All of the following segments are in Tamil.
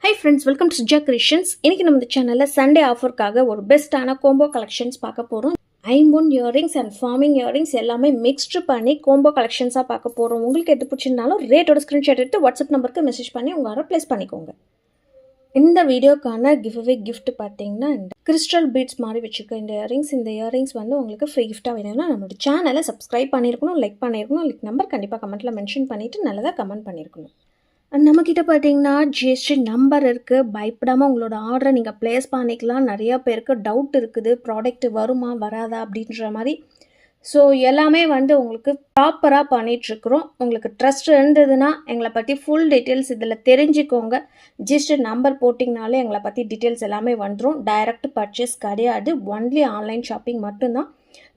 Hi friends, welcome to Suja Creations. இன்னைக்கு நம்ம சேனல்ல சண்டே ஆஃபர்க்காக ஒரு பெஸ்டான கோம்போ கலெக்ஷன்ஸ் பார்க்க போறோம். ஐம்பொன் இயரிங்ஸ் அண்ட் ஃபார்மிங் இயரிங்ஸ் எல்லாமே மிக்ஸ்டு பண்ணி கோம்போ கலெக்ஷன்ஸாக பார்க்க போகிறோம். உங்களுக்கு எது பிடிச்சிருந்தாலும் ரேட்டோட ஸ்க்ரீன்ஷாட் எடுத்து வாட்ஸ்அப் நம்பருக்கு மெசேஜ் பண்ணி உங்கள் ஆர்டர் ப்ளேஸ் பண்ணிக்கோங்க. இந்த வீடியோக்கான கிஃப்ட் பார்த்தீங்கன்னா இந்த கிறிஸ்டல் பீட்ஸ் மாதிரி வச்சுருக்க இந்த இயரிங்ஸ் வந்து உங்களுக்கு ஃப்ரீ கிஃப்டாக வேணும்னா நம்மளோட சேனலை சப்ஸ்கிரைப் பண்ணியிருக்கணும், லைக் பண்ணியிருக்கணும், லைக் நம்பர் கண்டிப்பாக கமெண்ட்டில் மென்ஷன் பண்ணிவிட்டு நல்லதாக கமெண்ட் பண்ணியிருக்கணும். நம்மக்கிட்ட பார்த்தீங்கன்னா ஜிஎஸ்டி நம்பர் இருக்குது. பயப்படாமல் உங்களோட ஆர்டரை நீங்கள் ப்ளேஸ் பண்ணிக்கலாம். நிறையா பேருக்கு டவுட் இருக்குது, ப்ராடக்ட் வருமா வராதா அப்படின்ற மாதிரி. ஸோ எல்லாமே வந்து உங்களுக்கு ப்ராப்பராக பண்ணிகிட்ருக்குறோம். உங்களுக்கு ட்ரஸ்ட் இருந்ததுன்னா எங்களை பற்றி ஃபுல் டீட்டெயில்ஸ் இதில் தெரிஞ்சுக்கோங்க. ஜிஎஸ்டி நம்பர் போட்டிங்கனாலே எங்களை பற்றி டீட்டெயில்ஸ் எல்லாமே வந்துடும். டைரக்ட் பர்ச்சேஸ் கிடையாது, ஒன்லி ஆன்லைன் ஷாப்பிங் மட்டும்தான்.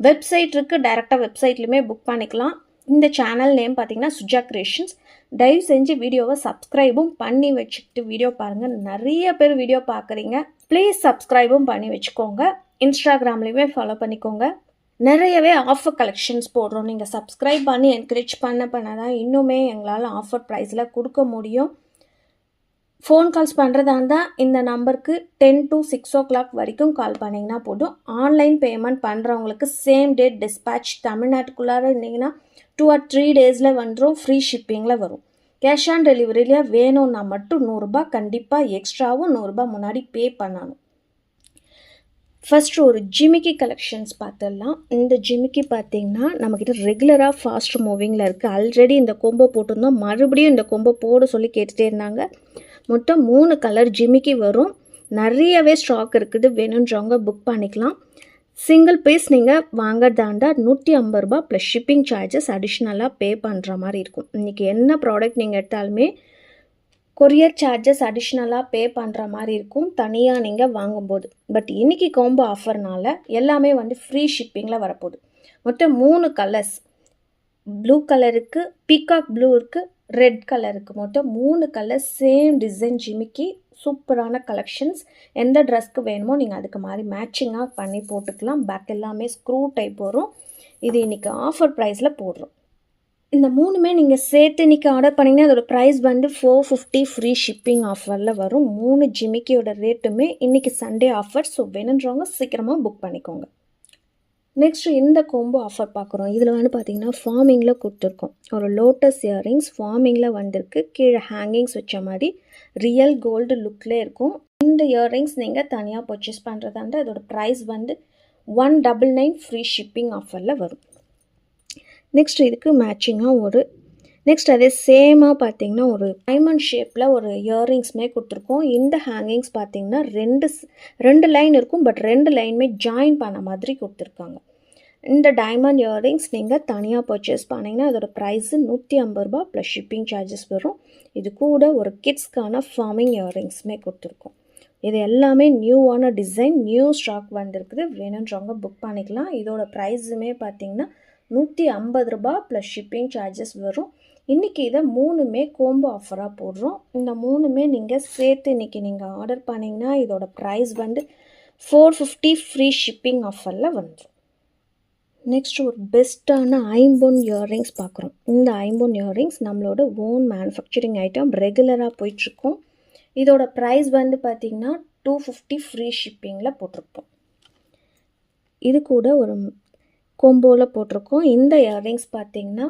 வெப்சைட் இருக்குது, டைரெக்டாக வெப்சைட்லையுமே புக் பண்ணிக்கலாம். இந்த சேனல் நேம் பார்த்தீங்கன்னா சுஜா கிரியேஷன்ஸ். தயவு செஞ்சு வீடியோவை சப்ஸ்கிரைபும் பண்ணி வச்சுக்கிட்டு வீடியோ பாருங்கள். நிறைய பேர் வீடியோ பார்க்குறீங்க, ப்ளீஸ் சப்ஸ்கிரைபும் பண்ணி வச்சுக்கோங்க. இன்ஸ்டாகிராம்லேயுமே ஃபாலோ பண்ணிக்கோங்க. நிறையவே ஆஃபர் கலெக்ஷன்ஸ் போடுறோம். நீங்கள் சப்ஸ்கிரைப் பண்ணி என்கரேஜ் பண்ண தான் இன்னுமே எங்களால் ஆஃபர் ப்ரைஸில் கொடுக்க முடியும். ஃபோன் கால்ஸ் பண்ணுறதா இருந்தால் இந்த நம்பருக்கு 10 to 6 o'clock வரைக்கும் கால் பண்ணிங்கன்னா போதும். ஆன்லைன் பேமெண்ட் பண்ணுறவங்களுக்கு சேம் டேட் டிஸ்பேட்ச் தமிழ்நாட்டுக்குள்ளார இருந்தீங்கன்னா 2 or 3 days வந்துடும். ஃப்ரீ ஷிப்பிங்கில் வரும். கேஷ் ஆன் டெலிவரியில் வேணும்னா மட்டும் ₹100 கண்டிப்பாக எக்ஸ்ட்ராவும் ₹100 முன்னாடி பே பண்ணணும். ஃபஸ்ட்டு ஒரு ஜிமிக்கி கலெக்ஷன்ஸ் பார்த்துடலாம். இந்த ஜிமிக்கி பார்த்திங்கன்னா நம்மக்கிட்ட ரெகுலராக ஃபாஸ்ட் மூவிங்கில் இருக்குது. ஆல்ரெடி இந்த கொம்போ போட்டிருந்தோம், மறுபடியும் இந்த கொம்போ போட சொல்லி கேட்டுகிட்டே இருந்தாங்க. மொத்தம் 3 கலர் ஜிமிக்கி வரும். நிறையவே ஸ்டாக் இருக்குது, வேணுன்றவங்க புக் பண்ணிக்கலாம். சிங்கிள் பீஸ் நீங்கள் வாங்கிறதாண்டா ₹150 ப்ளஸ் ஷிப்பிங் சார்ஜஸ் அடிஷ்னலாக பே பண்ணுற மாதிரி இருக்கும். இன்றைக்கி என்ன ப்ராடக்ட் நீங்கள் எடுத்தாலுமே கொரியர் சார்ஜஸ் அடிஷ்னலாக பே பண்ணுற மாதிரி இருக்கும் தனியாக நீங்கள் வாங்கும்போது. பட் இன்றைக்கி காம்போ ஆஃபர்னால எல்லாமே வந்து ஃப்ரீ ஷிப்பிங்கில் வரப்போகுது. மொத்தம் 3 கலர்ஸ், ப்ளூ கலருக்கு, பீகாக் ப்ளூ இருக்குது, ரெட் கலருக்கு, மொத்தம் 3 கலர் சேம் டிசைன் ஜிமிக்கி. சூப்பரான கலெக்ஷன்ஸ். எந்த ட்ரெஸ்க்கு வேணுமோ நீங்கள் அதுக்கு மாதிரி மேட்சிங்காக பண்ணி போட்டுக்கலாம். பேக் எல்லாமே ஸ்க்ரூ டைப் வரும். இது இன்றைக்கி ஆஃபர் ப்ரைஸில் போடுறோம். இந்த 3மே நீங்கள் சேர்த்து இன்றைக்கி ஆர்டர் பண்ணிங்கன்னா அதோட ப்ரைஸ் வந்து 450 ஃப்ரீ ஷிப்பிங் ஆஃபரில் வரும். 3 ஜிமிக்கியோட ரேட்டுமே இன்றைக்கி சண்டே ஆஃபர். ஸோ வேணுன்றவங்க சீக்கிரமாக புக் பண்ணிக்கோங்க. நெக்ஸ்ட்டு இந்த கோம்போ ஆஃபர் பார்க்குறோம். இதில் வந்து பார்த்திங்கன்னா ஃபார்மிங்கில் கொடுத்துருக்கோம். ஒரு லோட்டஸ் இயரிங்ஸ் ஃபார்மிங்கில் வந்திருக்கு. கீழே ஹேங்கிங்ஸ் வச்ச மாதிரி ரியல் கோல்டு லுக்கில் இருக்கும். இந்த இயரிங்ஸ் நீங்கள் தனியாக பர்ச்சேஸ் பண்ணுறதாண்ட அதோட ப்ரைஸ் வந்து 199 ஃப்ரீ ஷிப்பிங் ஆஃபரில் வரும். நெக்ஸ்ட் இதுக்கு மேட்சிங்காக நெக்ஸ்ட் அதே சேமாக பார்த்தீங்கன்னா ஒரு டைமண்ட் ஷேப்பில் ஒரு இயரிங்ஸுமே கொடுத்துருக்கோம். இந்த ஹேங்கிங்ஸ் பார்த்தீங்கன்னா ரெண்டு லைன் இருக்கும், பட் 2 லைனுமே ஜாயின் பண்ண மாதிரி கொடுத்துருக்காங்க. இந்த டைமண்ட் இயரிங்ஸ் நீங்கள் தனியாக பர்ச்சேஸ் பண்ணிங்கன்னா அதோட ப்ரைஸு ₹150 ப்ளஸ் ஷிப்பிங் சார்ஜஸ் வரும். இது கூட ஒரு கிட்ஸ்க்கான ஃபார்மிங் இயரிங்ஸுமே கொடுத்துருக்கோம். இது எல்லாமே நியூவான டிசைன், நியூ ஸ்டாக் வந்துருக்குது. வேணுன்றவங்க புக் பண்ணிக்கலாம். இதோட ப்ரைஸுமே பார்த்தீங்கன்னா ₹150 ப்ளஸ் ஷிப்பிங் சார்ஜஸ் வரும். இன்றைக்கி இதை 3மே கோம்போ ஆஃபராக போடுறோம். இந்த 3மே நீங்கள் சேர்த்து இன்றைக்கி நீங்கள் ஆர்டர் பண்ணிங்கன்னா இதோட ப்ரைஸ் வந்து 450 ஃப்ரீ ஷிப்பிங் ஆஃபரில் வந்துடும். நெக்ஸ்ட் ஒரு பெஸ்ட்டான ஐம்பொன் இயரிங்ஸ் பார்க்குறோம். இந்த ஐம்பொன் இயரிங்ஸ் நம்மளோட ஓன் மேனுஃபேக்சரிங் ஐட்டம், ரெகுலராக போயிட்டுருக்கோம். இதோட ப்ரைஸ் வந்து பார்த்திங்கன்னா 250 ஃப்ரீ ஷிப்பிங்கில் போட்டிருப்போம். இது கூட ஒரு கோம்போவில் போட்டிருக்கோம். இந்த இயரிங்ஸ் பார்த்திங்கன்னா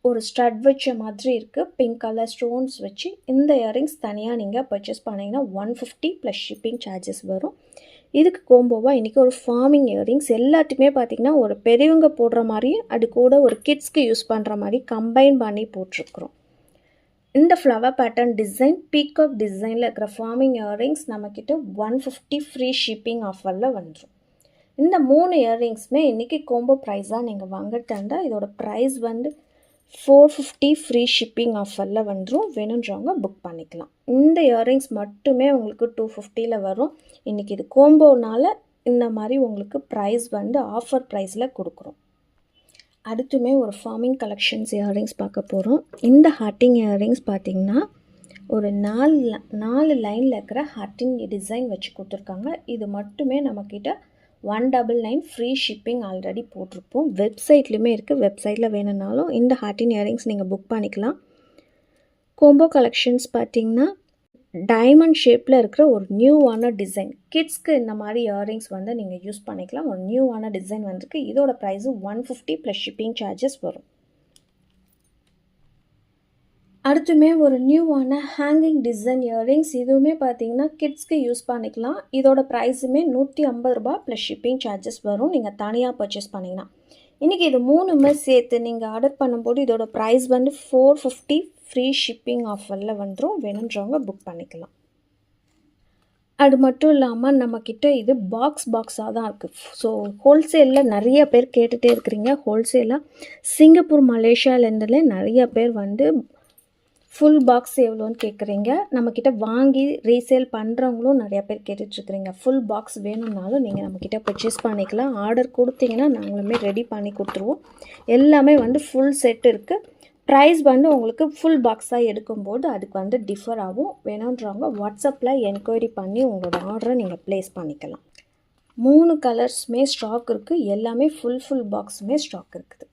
ஒரு ஸ்டட் வச்ச மாதிரி இருக்குது, பிங்க் கலர் ஸ்டோன்ஸ் வச்சு. இந்த இயரிங்ஸ் தனியாக நீங்கள் பர்ச்சேஸ் பண்ணிங்கன்னா 150 ப்ளஸ் ஷிப்பிங் சார்ஜஸ் வரும். இதுக்கு கோம்போவாக இன்றைக்கி ஒரு ஃபார்மிங் இயரிங்ஸ் எல்லாத்துக்குமே பார்த்திங்கன்னா ஒரு பெரியவங்க போடுற மாதிரியும் அது கூட ஒரு கிட்ஸ்க்கு யூஸ் பண்ணுற மாதிரி கம்பைன் பண்ணி போட்டிருக்குறோம். இந்த ஃப்ளவர் பேட்டர்ன் டிசைன், பீகாக் டிசைனில் இருக்கிற ஃபார்மிங் இயரிங்ஸ் நம்மக்கிட்ட 150 ஃப்ரீ ஷிப்பிங் ஆஃபரில் வந்துடும். இந்த 3 இயரிங்ஸுமே இன்றைக்கி கோம்போ ப்ரைஸாக நீங்கள் வாங்கிட்டாண்டா இதோட ப்ரைஸ் வந்து 450 ஃப்ரீ ஷிப்பிங் ஆஃபரில் வந்துடும். வேணுன்றவங்க புக் பண்ணிக்கலாம். இந்த இயரிங்ஸ் மட்டுமே உங்களுக்கு 250ல் வரும். இன்றைக்கி இது கோம்போனால இந்த மாதிரி உங்களுக்கு ப்ரைஸ் வந்து ஆஃபர் ப்ரைஸில் கொடுக்குறோம். அடுத்துமே ஒரு ஃபார்மிங் கலெக்ஷன்ஸ் இயரிங்ஸ் பார்க்க போகிறோம். இந்த ஹார்ட்டிங் இயரிங்ஸ் பார்த்திங்கன்னா ஒரு 4 லைனில் இருக்கிற ஹார்ட்டிங் டிசைன் வச்சு கொடுத்துருக்காங்க. இது மட்டுமே நம்மக்கிட்ட 199 ஃப்ரீ ஷிப்பிங் ஆல்ரெடி போட்டிருப்போம். வெப்சைட்லேயுமே இருக்குது. வெப்சைட்டில் வேணும்னாலும் இந்த ஹார்ட்டின் இயரிங்ஸ் நீங்கள் புக் பண்ணிக்கலாம். கோம்போ கலெக்ஷன்ஸ் பார்த்திங்கன்னா டைமண்ட் ஷேப்பில் இருக்கிற ஒரு நியூவான டிசைன். கிட்ஸ்க்கு இந்த மாதிரி இயரிங்ஸ் வந்து நீங்கள் யூஸ் பண்ணிக்கலாம். ஒரு நியூவான டிசைன் வந்திருக்கு. இதோட ப்ரைஸு 150 ப்ளஸ் ஷிப்பிங் சார்ஜஸ் வரும். அடுத்துமே ஒரு நியூவான ஹேங்கிங் டிசைன் இயரிங்ஸ். இதுவுமே பார்த்தீங்கன்னா கிட்ஸ்க்கு யூஸ் பண்ணிக்கலாம். இதோட ப்ரைஸுமே 150 ரூபா ப்ளஸ் ஷிப்பிங் சார்ஜஸ் வரும் நீங்கள் தனியாக பர்ச்சேஸ் பண்ணிங்கன்னா. இன்றைக்கி இது 3மே சேர்த்து நீங்கள் ஆர்டர் பண்ணும்போது இதோட ப்ரைஸ் வந்து 450 ஃப்ரீ ஷிப்பிங் ஆஃபரில் வந்துடும். வேணுன்றவங்க புக் பண்ணிக்கலாம். அது மட்டும் இல்லாமல் நம்மக்கிட்ட இது பாக்ஸாக தான் இருக்குது. ஸோ ஹோல்சேலில் நிறைய பேர் கேட்டுகிட்டே இருக்கிறீங்க. ஹோல்சேலாக சிங்கப்பூர் மலேசியாவிலேருந்துலே நிறைய பேர் வந்து ஃபுல் பாக்ஸ் எவ்வளோன்னு கேட்குறீங்க. நம்மக்கிட்ட வாங்கி ரீசேல் பண்ணுறவங்களும் நிறையா பேர் கேட்டுட்ருக்குறீங்க. ஃபுல் பாக்ஸ் வேணும்னாலும் நீங்கள் நம்மக்கிட்ட பர்ச்சேஸ் பண்ணிக்கலாம். ஆர்டர் கொடுத்தீங்கன்னா நாங்களுமே ரெடி பண்ணி கொடுத்துருவோம். எல்லாமே வந்து ஃபுல் செட் இருக்குது. ப்ரைஸ் வந்து உங்களுக்கு ஃபுல் பாக்ஸாக எடுக்கும்போது அதுக்கு வந்து டிஃபர் ஆகும். வேணுன்றவங்க வாட்ஸ்அப்பில் என்கொயரி பண்ணி உங்களோட ஆர்டரை நீங்கள் ப்ளேஸ் பண்ணிக்கலாம். 3 கலர்ஸுமே ஸ்டாக் இருக்குது. எல்லாமே ஃபுல் பாக்ஸுமே ஸ்டாக் இருக்குது.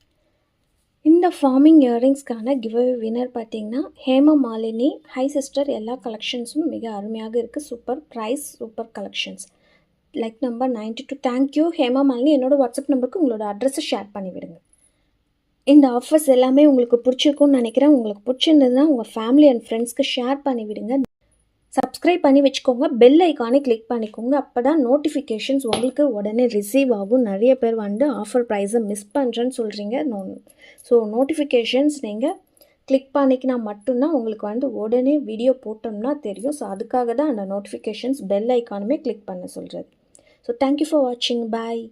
இந்த ஃபார்மிங் இயரிங்ஸ்க்கான கிவ்அவே வினர் பார்த்தீங்கன்னா ஹேமா மாலினி. ஹை சிஸ்டர், எல்லா கலெக்ஷன்ஸும் மிக அருமையாக இருக்குது. Super price, super collections. Like number 92. Thank you Hema Malini. என்னோடய வாட்ஸ்அப் நம்பருக்கு உங்களோட அட்ரஸை ஷேர் பண்ணி விடுங்க. இந்த ஆஃபர்ஸ் எல்லாமே உங்களுக்கு பிடிச்சிருக்குன்னு நினைக்கிறேன். உங்களுக்கு பிடிச்சிருந்ததுன்னா உங்கள் ஃபேமிலி அண்ட் ஃப்ரெண்ட்ஸ்க்கு ஷேர் பண்ணி விடுங்க. சப்ஸ்கிரைப் பண்ணி வச்சுக்கோங்க. பெல் ஐக்கானே கிளிக் பண்ணிக்கோங்க. அப்போ தான் நோட்டிஃபிகேஷன்ஸ் உங்களுக்கு உடனே ரிசீவ் ஆகும். நிறைய பேர் வந்து ஆஃபர் ப்ரைஸை மிஸ் பண்ணுறேன்னு சொல்கிறீங்க. ஸோ நோட்டிஃபிகேஷன்ஸ் நீங்கள் கிளிக் பண்ணிக்கினா மட்டும்தான் உங்களுக்கு வந்து உடனே வீடியோ போட்டோம்னா தெரியும். ஸோ அதுக்காக தான் அந்த நோட்டிஃபிகேஷன்ஸ் பெல் ஐக்கானுமே கிளிக் பண்ண சொல்கிறது. ஸோ தேங்க்யூ ஃபார் வாட்சிங். பாய்.